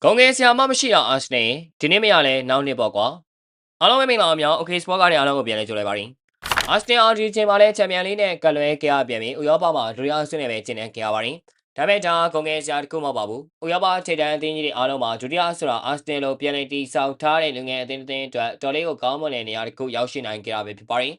ဂုံငယ်ဆရာမမရှိအောင်အာစနယ်ဒီနေ့မရလဲနောက်နှစ်ပေါ့ကွာအားလုံးပဲမင်္ဂလာပါများ OK Sport ကနေအားလုံးကိုပြန်လဲကြိုလိုက်ပါရင်အာစနယ်အာဒီချင်းမှာလဲချန်ပီယံလိနဲ့ကလွဲကြရပြန်ပြီးဥရောပမှာဒုတိယဆင့်နဲ့ပဲကျင်းနေကြရပါရင်ဒါပေမဲ့ဒါဂုံငယ်ဆရာတခုမဟုတ်ပါဘူးဥရောပခြေတန်းအသင်းကြီးတွေအားလုံးမှာဒုတိယဆိုတာအာစနယ်လိုပြန်လည်တည်ဆောက်ထားတဲ့လူငယ်အသင်းအတွက်တော်လေးကိုကောင်းမွန်တဲ့နေရာတစ်ခုရောက်ရှိနိုင်ကြတာပဲဖြစ်ပါရင်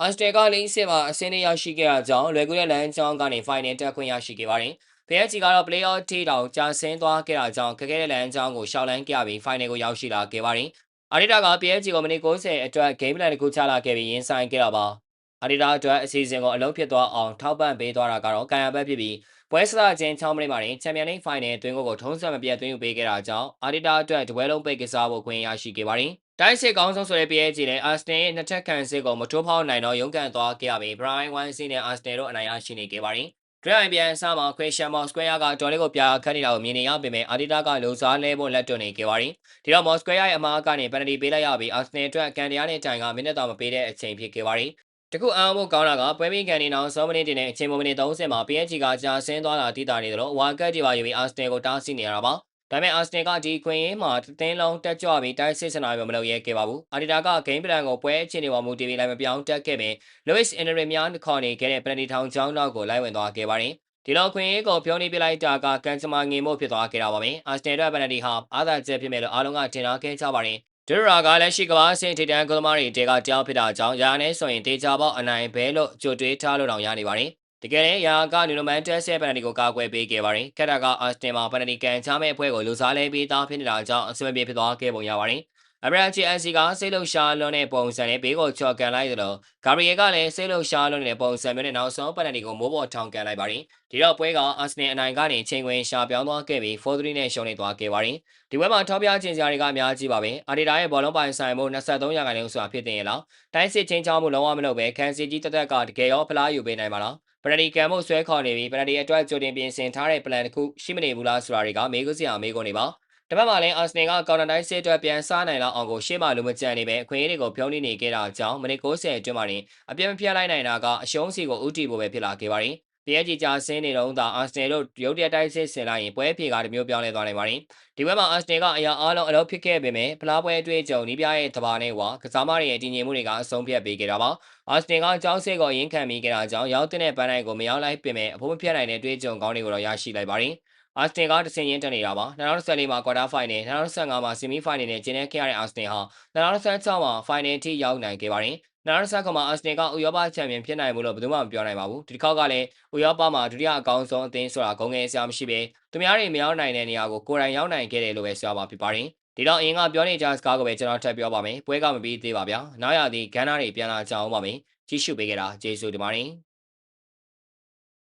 အာစနယ်ကလိမ့်စစ်မှာအဆင့်လေးရောက်ရှိခဲ့တာကြောင့်လွယ်ကူတဲ့လမ်းကြောင်းကနေ final တက်ခွင့်ရရှိခဲ့ပါတယ်PSG ကတော့ playoff ထိတောင်ကြာဆင်းသွားခဲ့တာကြောင့်ခက်ခဲတဲ့လမ်းကြောင်းကိုရှောက်လန်းကြပြီး final ကိုရောက်ရှိလာခဲ့ပါတယ်။အာဒီတာက PSG ကိုမိနစ်90အတွက် game plan တစ်ခုချလာခဲ့ပြီးရင်ဆိုင်ခဲ့တာပါ။အာဒီတာအတွက်အစီအစဉ်ကိုအလုံးဖြစ်သွားအောင်ထောက်ပံ့ပေးသွားတာကတော့ကာယဘက်ဖြစ်ပြီးပွဲစတာချင်း6မိနစ်မှာတင်ချန်ပီယံလိ final တွင်ကိုထုံးစံမပြတ်သွင်းယူပေးခဲ့တာကြောင့်အာဒီတာအတွက်တပွဲလုံးပိတ်ကစားဖို့ခွင့်ရရှိခဲ့ပါတယ်။တိုင်းစစ်ကောင်းဆုံးဆိုတဲ့ PSG နဲ့ Arsenal ရဲ့နှစ်ထပ်ခံစစ်ကိုမထိုးဖောက်နိုင်တော့ရုန်းကန်သွားခဲ့ရပြီး Brian Wise နဲ့ Arsenal တို့အနိုင်ရရှိနေခဲ့ပါတယ်။ဒရိုင်ပြန်အစားမှာခွေရှန်မော်စကွဲယာကတော်လေးကိုပြာခတ်နေတာကိုမြင်နေရပေမဲ့အာဒီတာကလူစားလဲဖို့လက်တွနေခဲ့ပါတယ်။ဒီတော့မော်စကွဲယာရဲ့အမားကနေပန်နတီပေးလိုက်ရပြီးအာစနယ်အတွက်ကန်တရားနဲ့တိုင်ကမိနစ်တောင်မပေးတဲ့အချိန်ဖြစ်ခဲ့ပါတယ်။တခုအားဖို့ကောင်းတာကပွဲပြီးကန်နေအောင်စောမိနစ်တင်တဲ့အချိန်မိနစ်30မှာ PSG ကကြာဆင်းသွားတာတည်တာနေတယ်လို့ဝါကတ်ဒီပါယူပြီးအာစနယ်ကိုတားဆီးနေရတာပါ။ဒါပေမဲ့အာစနယ်ကဒီခွင့်ရင်းမှာတင်းလုံးတက်ကြွပြီးတိုက်စစ်စနာမျိုးမလုပ်ရဲခဲ့ပါဘူး။အာဒီတာကဂိမ်းပလန်ကိုပွဲအခြေအနေပေါ်မူတည်ပြီးလိုက်မပြောင်းတက်ခဲ့ပေ Luis Enrique များခေါ်နေခဲ့တဲ့ပန်နတီထောင်ချောင်းတော့ကိုလိုက်ဝင်သွားခဲ့ပါတယ်။ဒီလောက်ခွင့်ရေးကိုပြောနေပြလိုက်တာကကန်ချမာငေမို့ဖြစ်သွားခဲ့တာပါပဲအာစနယ်ရဲ့ပန်နတီဟာအားသာချက်ဖြစ်မဲ့လို့အားလုံးကထင်ထားခဲ့ကြပါတယ်ဒူရာကလည်းရှိကဘာဆင်တီတန်ကလမားတွေတဲကတယောက်ဖြစ်တာကြောင့်ရာနဲ့ဆိုရင်တေချာပေါက်အနိုင်ဘဲလို့ကြိုတွေးထားလို့တောင်ရနေပါတယ်တကယ်လည်းရာကနူနိုမန်တက်ဆက်ပန်နတီကိုကာကွယ်ပေးခဲ့ပါတယ်ခက်တာကအာစနယ်မှာပန်နတီကန်ချမဲ့အဖွဲ့ကိုလူစားလဲပေးသားဖြစ်နေတာကြောင့်အဆွေပြေဖြစ်သွားခဲ့ပုံရပါတယ်အဘရာချီအန်စီကစိတ်လုံရှာလွန်တဲ့ပုံစံနဲ့ဘေးကိုချော်ကန်လိုက်သလိုဂါဘရီယယ်ကလည်းစိတ်လုံရှာလွန်တဲ့ပုံစံမျိုးနဲ့နောက်ဆုံးပန်နတီကိုမိုးပေါ်ထောင်ကန်လိုက်ပါတယ်ဒီတော့ပွဲကအာစနယ်အနိုင်ကနေချိန်ခွင်ရှာပြောင်းသွားခဲ့ပြီး4-3နဲ့ရှုံးနေသွားခဲ့ပါတယ်ဒီပွဲမှာထောက်ပြခြင်းစရာတွေကအများကြီးပါပဲအာဒီတာရဲ့ဘောလုံးပိုင်ဆိုင်မှု23ရာခိုင်နှုန်းဆိုတာဖြစ်တင်ရလားတိုင်းစစ်ချင်းချောင်းမှုလုံးဝမလုပ်ပဲခန်းစီကြီးတက်ကတကယ်ရောဖလားယူပေးနိုင်ပါလားပရတီကံမှုဆွဲခေါ်နေပြီးပရတီအတွက်ကြိုတင်ပြင်ဆင်ထားတဲ့ plan တစ်ခုရှိမနေဘူးလားဆိုတာတွေကမေးခွန်းစရာမေးခွန်းတွေပါတပတ်မှာလည်းအာစနယ်ကကောင်တာတိုင်းစစ်အတွက်ပြန်စားနိုင်လောက်အောင်ကိုရှေ့မှလူမကြံနေပဲအခွင့်အရေးတွေကိုဖြုံးနေခဲ့တာကြောင့်မိနစ်90အတွင်းမှာတင်အပြတ်မပြတ်လိုက်နိုင်တာကအရှုံးစီကိုဥတီဖို့ပဲဖြစ်လာခဲ့ပါတယ်PSG ကြာဆင်းနေတော့အာစနယ်တို့ရုတ်တရက်တိုက်စစ်ဆင်လိုက်ရင်ပွဲဖြေကတမျိုးပြောင်းလဲသွားနိုင်ပါတယ်။ဒီပွဲမှာအာစနယ်ကအရာအားလုံးအလုပ်ဖြစ်ခဲ့ပေမဲ့ဖလားပွဲအတွေ့အကြုံနီးပြရဲ့တဘာနဲ့ဝါကစားမတွေရဲ့တည်ငြိမ်မှုတွေကအဆုံးဖြတ်ပေးခဲ့တာပါ။အာစနယ်ကအကြောင်းစစ်ကိုရင်းခံမိခဲ့တာကြောင့်ရောက်တဲ့ပန်းနိုင်ကိုမရောက်လိုက်ပေမဲ့အဖို့မဖြတ်နိုင်တဲ့တွေ့ကြုံကောင်းတွေကိုတော့ရရှိလိုက်ပါတယ်။အာစနယ်ကတဆင်ရင်းတက်နေတာပါ2014မှာကွာတာဖိုင်နယ်2015မှာဆီမီဖိုင်နယ်နဲ့ကျင်းနေခဲ့ရတဲ့အာစနယ်ဟာ2016မှာဖိုင်နယ်ထိရောက်နိုင်ခဲ့ပါတယ်နောက်ဆက်ကမှအာစနယ်ကဥရောပချန်ပီယံဖြစ်နိုင်မှုလို့ဘယ်သူမှမပြောနိုင်ပါဘူးဒီတစ်ခေါက်ကလည်းဥရောပမှာဒုတိယအကောင်းဆုံးအသင်းဆိုတာဂုံငယ်ဆရာမရှိပဲသူများတွေမရောက်နိုင်တဲ့နေရာကိုကိုယ်တိုင်ရောက်နိုင်ခဲ့တယ်လို့ပဲဆိုရမှာဖြစ်ပါတယ်ဒီတော့အရင်ကပြောနေကြစကားကိုပဲကျွန်တော်ထပ်ပြောပါမယ်ပွဲကမပြီးသေးပါဗျာနောက်ရသည်ဂန်းနာတွေပြန်လာကြအောင်ပါမယ်ကြည့်ရှုပေးကြတာကျေးဇူးတင်ပါတယ်